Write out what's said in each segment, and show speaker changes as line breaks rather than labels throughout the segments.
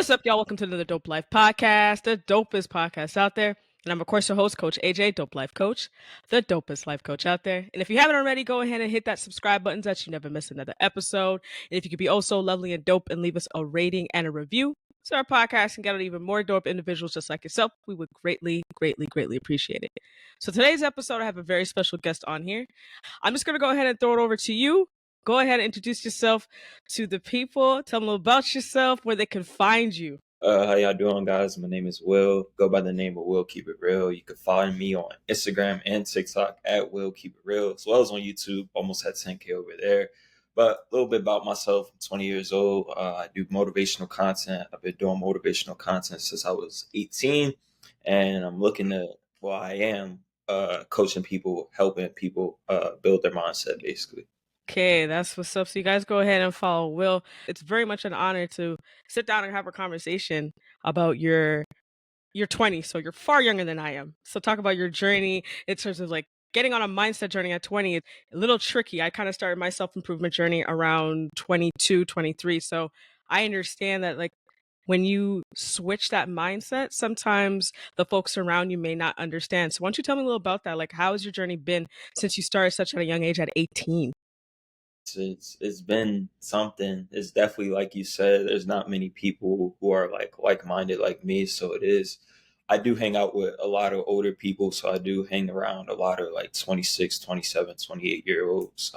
What's up, y'all? Welcome to the Dope Life Podcast, the dopest podcast out there. And I'm, of course, your host, Coach AJ, Dope Life Coach, the dopest life coach out there. And if you haven't already, go ahead and hit that subscribe button so that you never miss another episode. And if you could be oh so lovely and dope and leave us a rating and a review so our podcast can get out even more dope individuals just like yourself, we would greatly, greatly, greatly appreciate it. So today's episode, I have a very special guest on here. I'm just going to go ahead and throw it over to you. Go ahead and introduce yourself to the people. Tell them about yourself, where they can find you.
How y'all doing, guys? My name is Will. Go by the name of Will Keep It Real. You can follow me on Instagram and TikTok at Will Keep It Real, as well as on YouTube. Almost had 10K over there. But a little bit about myself. I'm 20 years old. I do motivational content. I've been doing motivational content since I was 18. And I'm I am coaching people, helping people build their mindset, basically.
Okay, that's what's up. So you guys go ahead and follow Will. It's very much an honor to sit down and have a conversation about your 20. So you're far younger than I am. So talk about your journey in terms of like getting on a mindset journey at 20. It's a little tricky. I kind of started my self-improvement journey around 22, 23. So I understand that like when you switch that mindset, sometimes the folks around you may not understand. So why don't you tell me a little about that? Like, how has your journey been since you started such at a young age at 18?
It's been something. It's definitely, like you said, there's not many people who are like-minded like me. So it is. I do hang out with a lot of older people. So I do hang around a lot of like 26, 27, 28 year olds.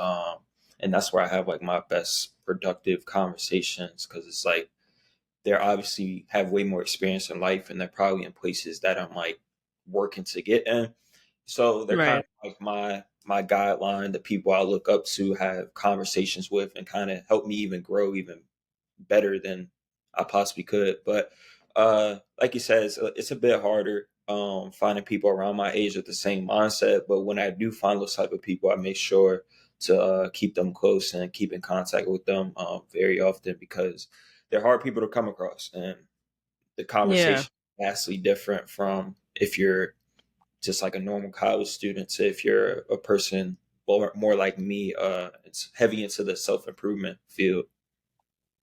And that's where I have like my best productive conversations, because it's like they're obviously have way more experience in life, and they're probably in places that I'm like working to get in. So they're kind
Right.
of like my guideline, the people I look up to, have conversations with, and kind of help me even grow even better than I possibly could. But like you said, it's a bit harder finding people around my age with the same mindset. But when I do find those type of people, I make sure to keep them close and keep in contact with them very often, because they're hard people to come across, and the
Yeah.
conversation is vastly different from if you're just like a normal college student to if you're a person more like me. It's heavy into the self-improvement field.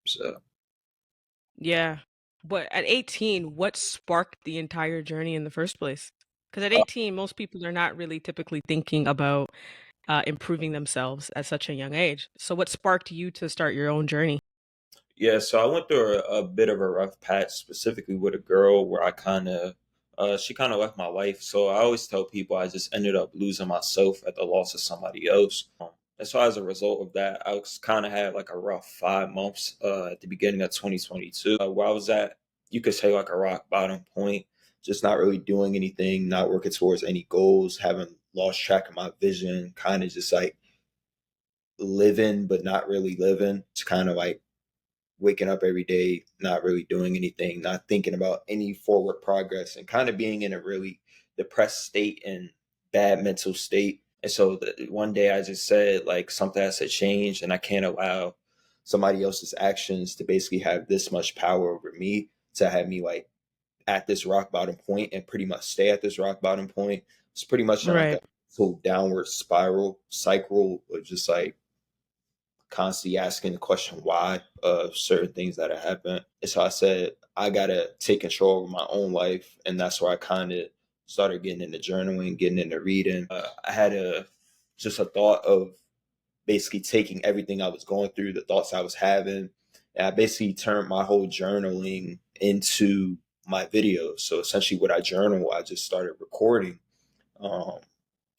So
Yeah. But at 18, what sparked the entire journey in the first place? Because at
uh,
18, most people are not really typically thinking about improving themselves at such a young age. So what sparked you to start your own journey?
yeah, so I went through a bit of a rough patch, specifically with a girl where she kind of left my life. So I always tell people I just ended up losing myself at the loss of somebody else. And so as a result of that, I was kind of had like a rough 5 months at the beginning of 2022, where I was at, you could say, like a rock bottom point, just not really doing anything, not working towards any goals, having lost track of my vision, kind of just like living, but not really living. It's kind of like waking up every day, not really doing anything, not thinking about any forward progress, and kind of being in a really depressed state and bad mental state. And so one day I just said, like, something has to change, and I can't allow somebody else's actions to basically have this much power over me, to have me like at this rock bottom point and pretty much stay at this rock bottom point. It's pretty much in like
Right.
a full downward spiral cycle of just like constantly asking the question why of certain things that have happened. And so I said, I gotta take control of my own life. And that's where I kind of started getting into journaling, getting into reading. I had just a thought of basically taking everything I was going through, the thoughts I was having, and I basically turned my whole journaling into my videos. So essentially what I journal, I just started recording. Um,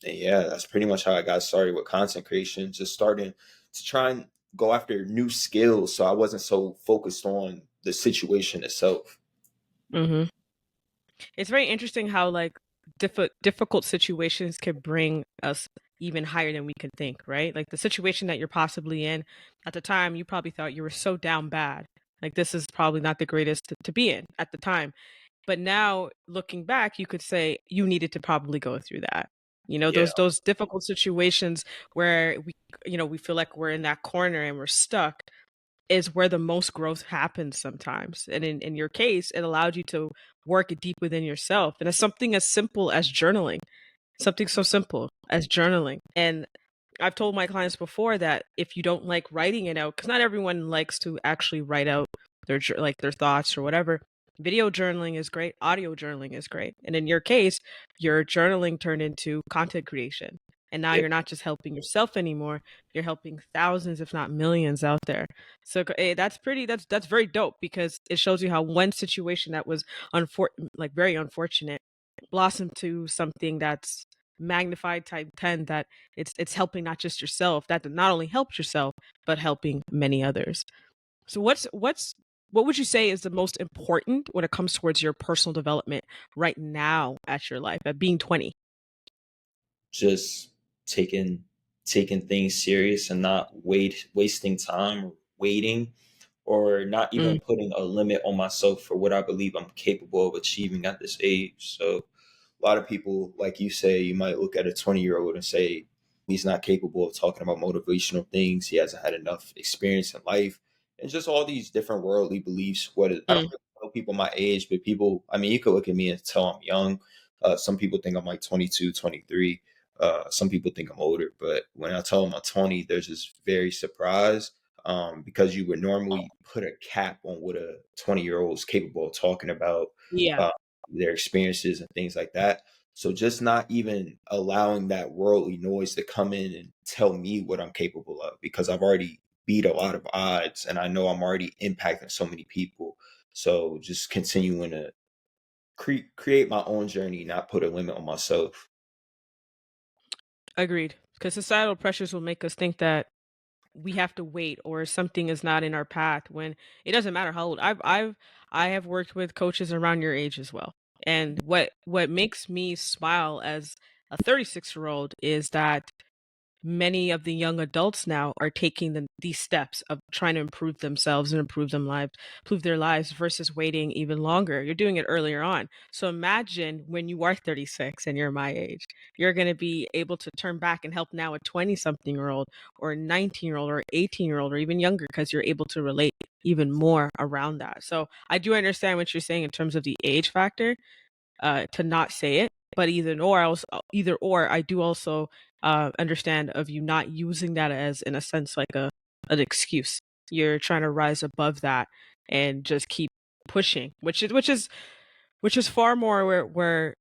and yeah, that's pretty much how I got started with content creation, just starting to try and go after new skills. So I wasn't so focused on the situation itself.
Hmm. It's very interesting how like difficult situations could bring us even higher than we can think, right? Like the situation that you're possibly in at the time, you probably thought you were so down bad. Like this is probably not the greatest to be in at the time. But now looking back, you could say you needed to probably go through that. You know,
Yeah.
those difficult situations where we feel like we're in that corner and we're stuck is where the most growth happens sometimes. And in your case, it allowed you to work deep within yourself. And it's something as simple as journaling, something so simple as journaling. And I've told my clients before that if you don't like writing it out, because not everyone likes to actually write out like their thoughts or whatever. Video journaling is great, audio journaling is great. And in your case, your journaling turned into content creation. And now
Yeah,
you're not just helping yourself anymore, you're helping thousands if not millions out there. So that's very dope because it shows you how one situation that was like very unfortunate blossomed to something that's magnified type 10, that it's helping not just yourself, that not only helps yourself but helping many others. So what would you say is the most important when it comes towards your personal development right now at your life at being 20?
just taking things serious and not wasting time or waiting, or not even
Mm,
putting a limit on myself for what I believe I'm capable of achieving at this age. So a lot of people, like you say, you might look at a 20-year-old and say he's not capable of talking about motivational things. He hasn't had enough experience in life, and just all these different worldly beliefs. I don't
mm,
really know people my age, but people, I mean, you could look at me and tell I'm young. Some people think I'm like 22, 23. Some people think I'm older, but when I tell them I'm 20, they're just very surprised, because you would normally put a cap on what a 20-year-old is capable of talking about,
yeah,
uh, their experiences and things like that. So just not even allowing that worldly noise to come in and tell me what I'm capable of, because I've already beat a lot of odds and I know I'm already impacting so many people. So just continuing to create my own journey, not put a limit on myself.
agreed. Because societal pressures will make us think that we have to wait or something is not in our path when it doesn't matter how old. I have worked with coaches around your age as well. And what makes me smile as a 36-year-old is that many of the young adults now are taking these steps of trying to improve themselves and improve their lives versus waiting even longer. You're doing it earlier on. So imagine when you are 36 and you're my age, you're going to be able to turn back and help now a 20 something year old or a 19-year-old or 18-year-old or even younger because you're able to relate even more around that. So I do understand what you're saying in terms of the age factor, to not say it. But either or, I do also understand of you not using that as, in a sense, like an excuse. You're trying to rise above that and just keep pushing, which is far more where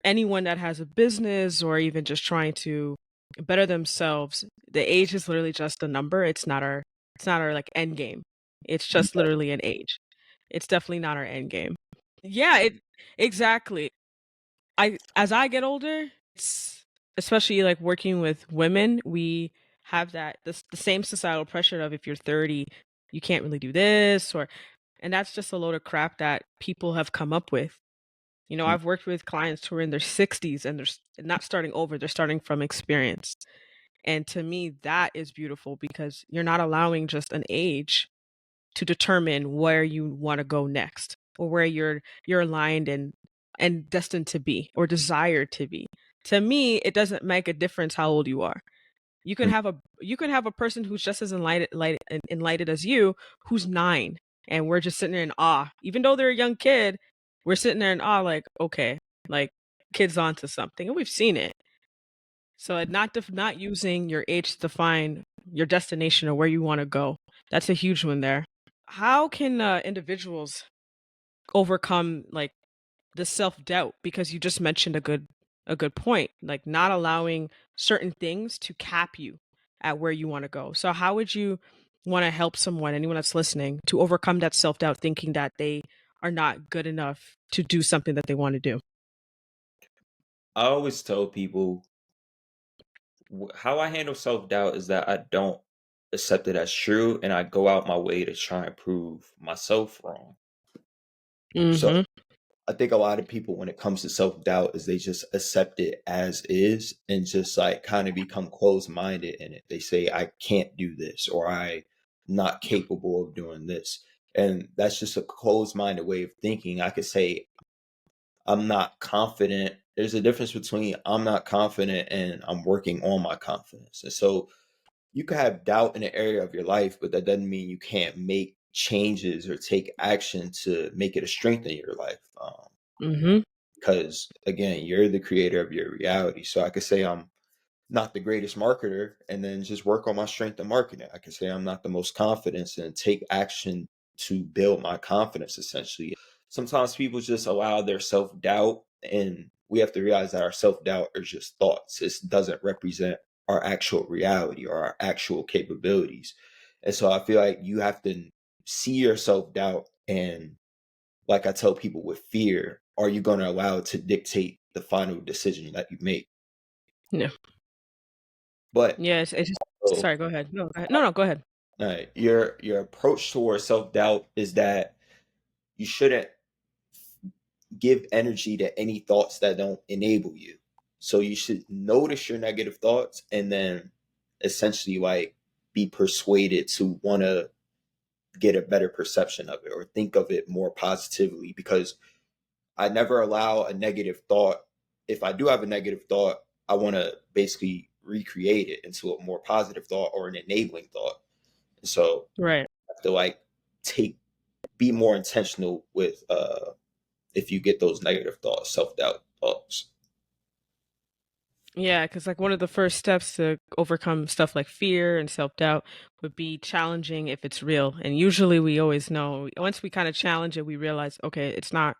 anyone that has a business or even just trying to better themselves, the age is literally just a number. It's not our like end game. It's just literally an age. It's definitely not our end game. Yeah, exactly. As I get older, it's especially like working with women, we have the same societal pressure of if you're 30, you can't really do this, and that's just a load of crap that people have come up with. I've worked with clients who are in their 60s and not starting over, they're starting from experience. And to me, that is beautiful because you're not allowing just an age to determine where you want to go next or where you're aligned and destined to be or desired to be. To me, it doesn't make a difference how old you are. You can have a person who's just as enlightened as you, who's 9, and we're just sitting there in awe. Even though they're a young kid, we're sitting there in awe, like, okay, like kids onto something, and we've seen it. So not using your age to define your destination or where you want to go. That's a huge one there. How can individuals overcome like the self-doubt, because you just mentioned a good point, like not allowing certain things to cap you at where you want to go. So how would you want to help anyone that's listening, to overcome that self-doubt, thinking that they are not good enough to do something that they want to do?
I always tell people how I handle self doubt is that I don't accept it as true, and I go out my way to try and prove myself wrong. So
Mhm.
I think a lot of people, when it comes to self doubt, is they just accept it as is and just like kind of become closed minded in it. They say, I can't do this, or I'm not capable of doing this. And that's just a closed minded way of thinking. I could say, I'm not confident. There's a difference between I'm not confident and I'm working on my confidence. And so you could have doubt in an area of your life, but that doesn't mean you can't make changes or take action to make it a strength in your life.
Mhm.
Because again, you're the creator of your reality. So I could say I'm not the greatest marketer and then just work on my strength in marketing. I could say I'm not the most confident and take action to build my confidence essentially. Sometimes people just allow their self-doubt, and we have to realize that our self-doubt are just thoughts. It doesn't represent our actual reality or our actual capabilities. And so I feel like you have to see your self-doubt, and like I tell people with fear, are you going to allow it to dictate the final decision that you make?
Yeah.
But
Yeah, it's just
so,
sorry, go ahead. No, go ahead. No, go ahead.
your approach towards self-doubt is that you shouldn't give energy to any thoughts that don't enable you. So you should notice your negative thoughts and then essentially like be persuaded to want to get a better perception of it or think of it more positively, because I never allow a negative thought. If I do have a negative thought, I want to basically recreate it into a more positive thought or an enabling thought. And so
Right.
I have to like take be more intentional with if you get those negative thoughts, self-doubt thoughts.
Yeah, because like one of the first steps to overcome stuff like fear and self-doubt would be challenging if it's real. And usually we always know once we kind of challenge it, we realize, okay, it's not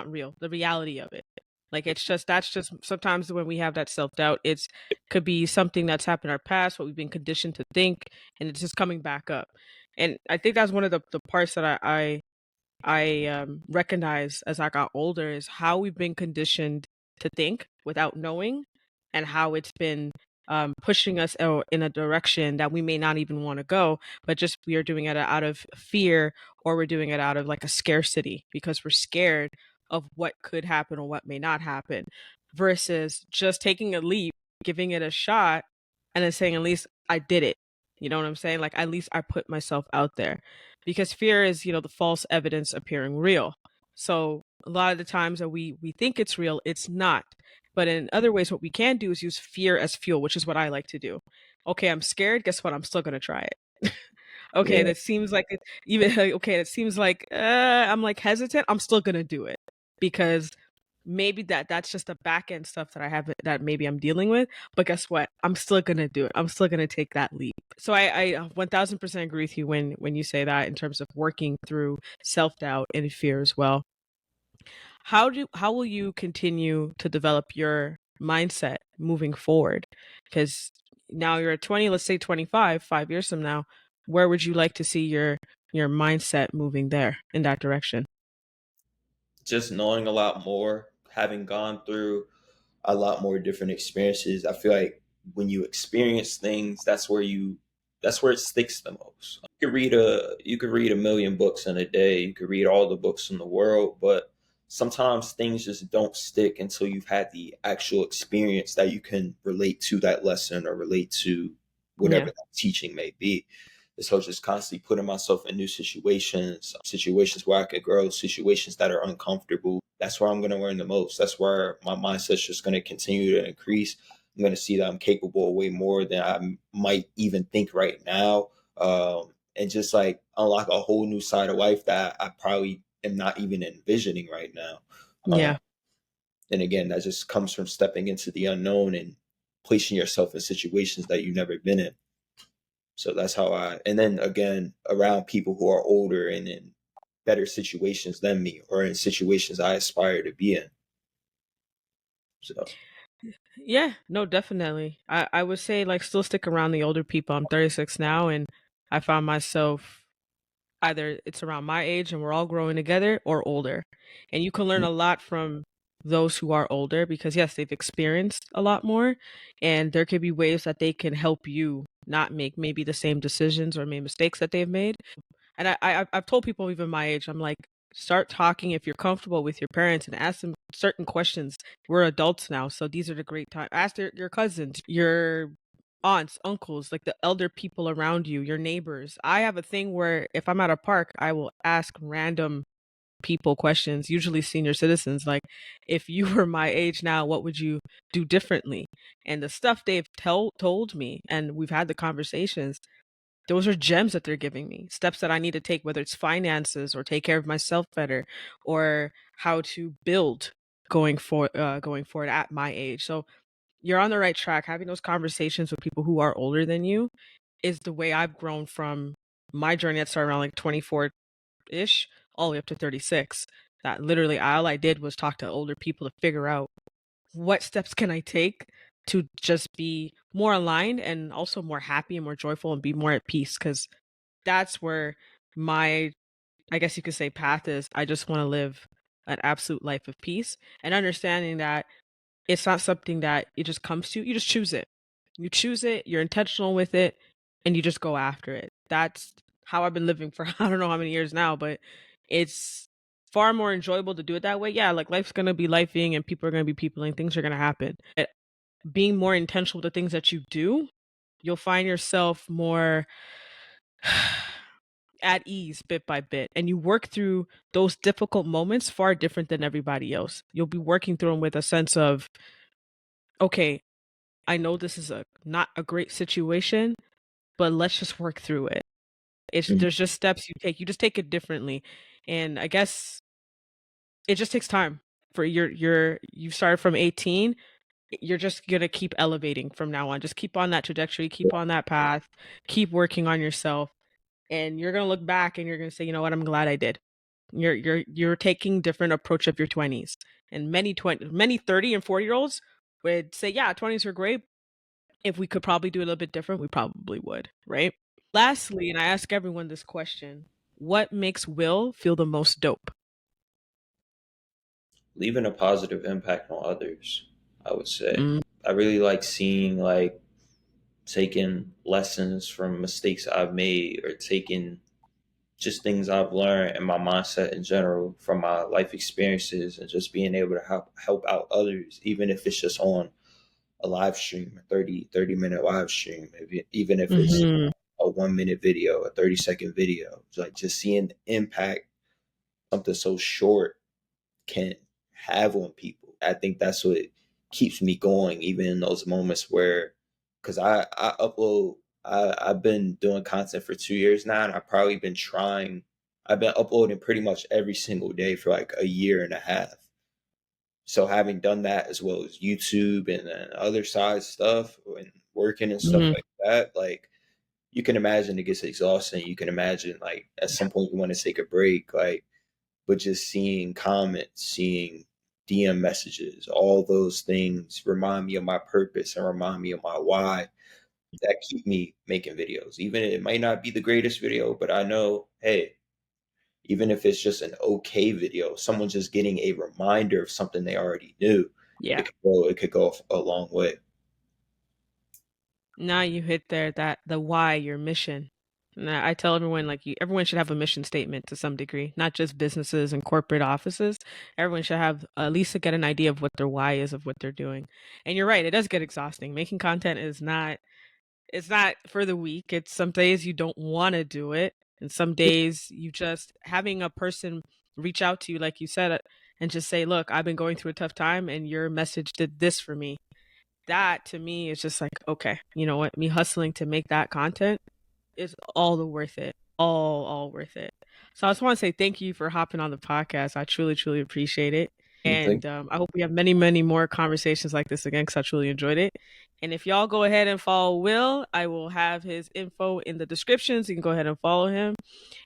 real, the reality of it. Like it's just that's just sometimes when we have that self-doubt, it's could be something that's happened in our past, what we've been conditioned to think, and it's just coming back up. And I think that's one of the parts that I recognize as I got older is how we've been conditioned to think without knowing, and how it's been pushing us in a direction that we may not even want to go, but just we are doing it out of fear, or we're doing it out of like a scarcity because we're scared of what could happen or what may not happen, versus just taking a leap, giving it a shot, and then saying, at least I did it. You know what I'm saying? Like, at least I put myself out there, because fear is, the false evidence appearing real. So a lot of the times that we think it's real, it's not. But in other ways, what we can do is use fear as fuel, which is what I like to do. Okay, I'm scared. Guess what? I'm still gonna try it. Okay,
Yeah,
that seems like even okay. It seems like I'm like hesitant. I'm still gonna do it because maybe that's just the back end stuff that I have that maybe I'm dealing with. But guess what? I'm still gonna do it. I'm still gonna take that leap. So I 1000% agree with you when you say that in terms of working through self doubt and fear as well. How will you continue to develop your mindset moving forward? Because now you're at 20, let's say 25, 5 years from now, where would you like to see your mindset moving there in that direction?
just knowing a lot more, having gone through a lot more different experiences. I feel like when you experience things, that's where it sticks the most. You could read a million books in a day. You could read all the books in the world, but sometimes things just don't stick until you've had the actual experience that you can relate to that lesson or relate to whatever
Yeah.
that teaching may be. And so just constantly putting myself in new situations, situations where I could grow, situations that are uncomfortable. That's where I'm going to learn the most. That's where my mindset's just going to continue to increase. I'm going to see that I'm capable of way more than I might even think right now. And just like unlock a whole new side of life that I probably am not even envisioning right now. Uh,
Yeah.
and again, that just comes from stepping into the unknown and placing yourself in situations that you've never been in. So that's how and then again, around people who are older and in better situations than me or in situations I aspire to be in. So,
Yeah, no, definitely. I would say like still stick around the older people. I'm 36 now, and I found myself either it's around my age and we're all growing together, or older. And you can learn a lot from those who are older because yes, they've experienced a lot more, and there could be ways that they can help you not make maybe the same decisions or make mistakes that they've made. And I've told people even my age, I'm like, start talking if you're comfortable with your parents and ask them certain questions. We're adults now, so these are the great time. Ask your cousins, your aunts, uncles, like the elder people around you, your neighbors. I have a thing where if I'm at a park, I will ask random people questions, usually senior citizens, like, if you were my age now, what would you do differently? And the stuff they've told me, and we've had the conversations, those are gems that they're giving me. Steps that I need to take, whether it's finances or take care of myself better, or how to build going forward at my age. So you're on the right track. Having those conversations with people who are older than you is the way I've grown from my journey that started around like 24. ish all the way up to 36. That literally all I did was talk to older people to figure out what steps can I take to just be more aligned and also more happy and more joyful and be more at peace, because that's where my, I guess you could say, path is. I just want to live an absolute life of peace and understanding that it's not something that it just comes to you. You just choose it. You choose it, you're intentional with it, and you just go after it. That's how I've been living for I don't know how many years now, but it's far more enjoyable to do it that way. Yeah, like life's gonna be lifing and people are gonna be peopling, things are gonna happen. Being more intentional with the things that you do, you'll find yourself more at ease bit by bit, and you work through those difficult moments far different than everybody else. You'll be working through them with a sense of, okay, I know this is a not a great situation, but let's just work through it. It's
Mhm.
there's just steps you take. You just take it differently. And I guess it just takes time. For you started from 18, you're just gonna keep elevating from now on. Just keep on that trajectory, keep on that path, keep working on yourself. And you're gonna look back and you're gonna say, you know what, I'm glad I did. You're taking different approach of your 20s. And many 30 and 40-year-olds would say, yeah, 20s are great. If we could probably do a little bit different, we probably would, right? Lastly, and I ask everyone this question, what makes Will feel the most dope?
Leaving a positive impact on others, I would say.
Mm,
I really like seeing like taking lessons from mistakes I've made or taking just things I've learned and my mindset in general from my life experiences and just being able to help out others, even if it's just on a live stream, a 30 minute live stream, even if it's
mhm.
a 1 minute video, a 30-second video. It's like just seeing the impact something so short can have on people. I think that's what keeps me going, even in those moments where, because I upload, I've been doing content for 2 years now, and I've been uploading pretty much every single day for like a year and a half. So having done that as well as YouTube and then other side stuff and working and stuff
Mhm.
like that, like you can imagine it gets exhausting. You can imagine like at
Yeah.
some point you want to take a break, like, but just seeing comments, seeing DM messages, all those things remind me of my purpose and remind me of my why that keep me making videos. Even it might not be the greatest video, but I know, hey, even if it's just an okay video, someone just getting a reminder of something they already knew,
Yeah.
it could go a long way.
Now you hit there that the why, your mission. And I tell everyone, like, everyone should have a mission statement to some degree, not just businesses and corporate offices. Everyone should have at least to get an idea of what their why is of what they're doing. And you're right, it does get exhausting. Making content is not, it's not for the weak. It's some days you don't want to do it, and some days you just having a person reach out to you, like you said, and just say, "Look, I've been going through a tough time, and your message did this for me." That to me is just like, okay, you know what? Me hustling to make that content is all the worth it. All worth it. So I just want to say thank you for hopping on the podcast. I truly, truly appreciate it.
Thank
And I hope we have many, many more conversations like this again because I truly enjoyed it. And if y'all go ahead and follow Will, I will have his info in the description. So you can go ahead and follow him.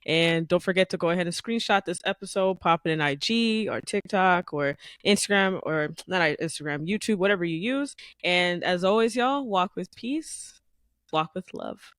And don't forget to go ahead and screenshot this episode, pop it in IG or TikTok or Instagram, or not Instagram, YouTube, whatever you use. And as always, y'all, walk with peace, walk with love.